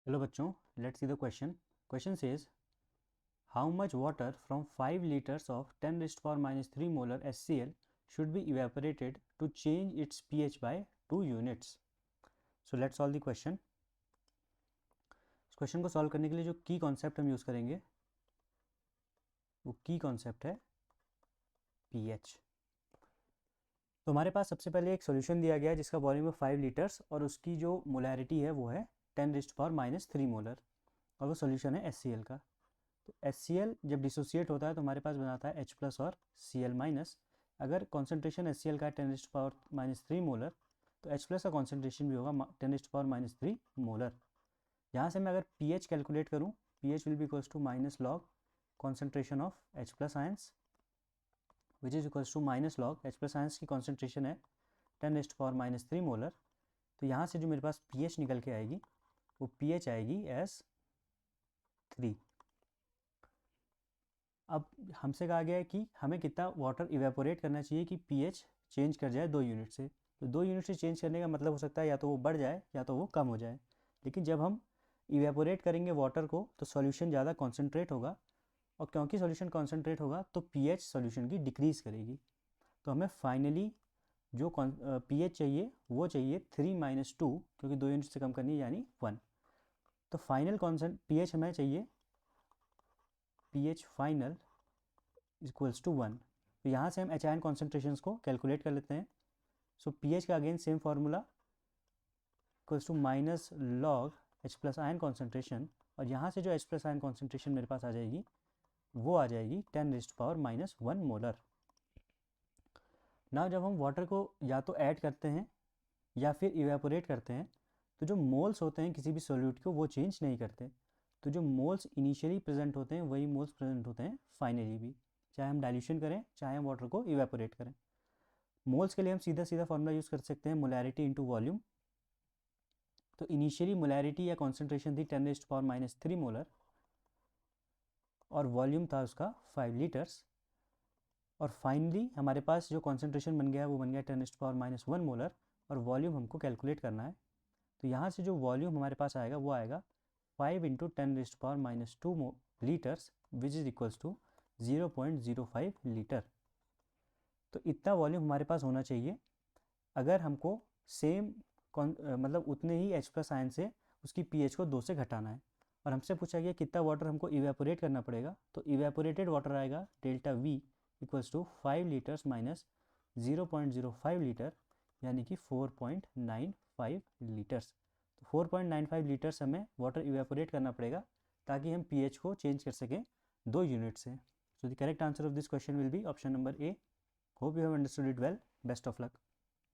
Hello बच्चों, let's see the question. Question says how much water from 5 liters of 10 raised to power minus 3 molar HCl should be evaporated to change its pH by 2 units. So let's solve the question. इस question को solve करने के लिए जो की concept हम use करेंगे वो की कॉन्सेप्ट है pH. तो हमारे पास सबसे पहले एक सॉल्यूशन दिया गया है जिसका वॉल्यूम है 5 लीटर्स और उसकी जो मोलैरिटी है वो है 10 raised to power minus 3 molar और वो सॉल्यूशन है HCl का. तो HCl जब डिसोसिएट होता है तो हमारे पास बनाता है H प्लस और Cl माइनस. अगर कॉन्सेंट्रेशन HCl का 10 raised to power minus 3 molar तो H प्लस का कॉन्सेंट्रेशन भी होगा 10 raised to power minus 3 मोलर. यहाँ से मैं अगर pH कैलकुलेट करूँ, pH will be equals to minus log concentration of H plus ions which is equals to minus log H plus ions की कॉन्सेंट्रेशन है 10 raised to power minus 3 molar. तो यहाँ से जो मेरे पास pH निकल के आएगी वो pH आएगी एज 3. अब हमसे कहा गया है कि हमें कितना वाटर इवेपोरेट करना चाहिए कि पीएच चेंज कर जाए 2 यूनिट से. तो 2 यूनिट से चेंज करने का मतलब हो सकता है या तो वो बढ़ जाए या तो वो कम हो जाए. लेकिन जब हम इवेपोरेट करेंगे वाटर को तो सॉल्यूशन ज़्यादा कॉन्सेंट्रेट होगा और क्योंकि सॉल्यूशन कॉन्सेंट्रेट होगा तो पीएच सॉल्यूशन की डिक्रीज़ करेगी. तो हमें फाइनली जो पीएच चाहिए वो चाहिए 3 - 2 क्योंकि 2 यूनिट से कम करनी है यानी 1. तो फाइनल पीएच हमें चाहिए pH फाइनल इक्वल्स टू 1. तो यहाँ से हम एच आयन कॉन्सेंट्रेशन को कैलकुलेट कर लेते हैं. सो pH का again same formula equals to minus log H plus ion concentration और यहाँ से जो H प्लस आयन कॉन्सेंट्रेशन मेरे पास आ जाएगी वो आ जाएगी 10 raised to power minus 1 molar. ना जब हम वाटर को या तो ऐड करते हैं या फिर इवेपोरेट करते हैं तो जो मोल्स होते हैं किसी भी सॉल्यूट को वो चेंज नहीं करते. तो जो मोल्स इनिशियली प्रेजेंट होते हैं वही मोल्स प्रेजेंट होते हैं फाइनली भी, चाहे हम डाइल्यूशन करें चाहे हम वाटर को इवेपोरेट करें. मोल्स के लिए हम सीधा सीधा फॉर्मूला यूज़ कर सकते हैं मोलैरिटी इनटू वॉल्यूम. तो इनिशियली मोलैरिटी या कॉन्सेंट्रेशन थी 10 raised to power minus 3 molar और वॉल्यूम था उसका 5 लीटर्स और फाइनली हमारे पास जो कॉन्सेंट्रेशन बन गया वो बन गया 10 raised to power minus 1 molar और वॉल्यूम हमको कैलकुलेट करना है. तो यहाँ से जो वॉल्यूम हमारे पास आएगा वो आएगा 5 × 10 raised to power minus 2 litres which is equals to 0.05 litre. तो इतना वॉल्यूम हमारे पास होना चाहिए अगर हमको सेम मतलब उतने ही H प्लस आयन से उसकी pH को 2 से घटाना है. और हमसे पूछा गया कितना वाटर हमको इवेपोरेट करना पड़ेगा. तो इवेपोरेटेड वाटर आएगा delta V equals to 5 litres minus 0.05 litre यानी कि 4.95 लीटर्स. तो 4.95 लीटर्स हमें वाटर इवेपोरेट करना पड़ेगा ताकि हम pH को चेंज कर सकें 2 यूनिट से. So the correct answer of this question will be option number A. Hope you have understood it well. Best of luck.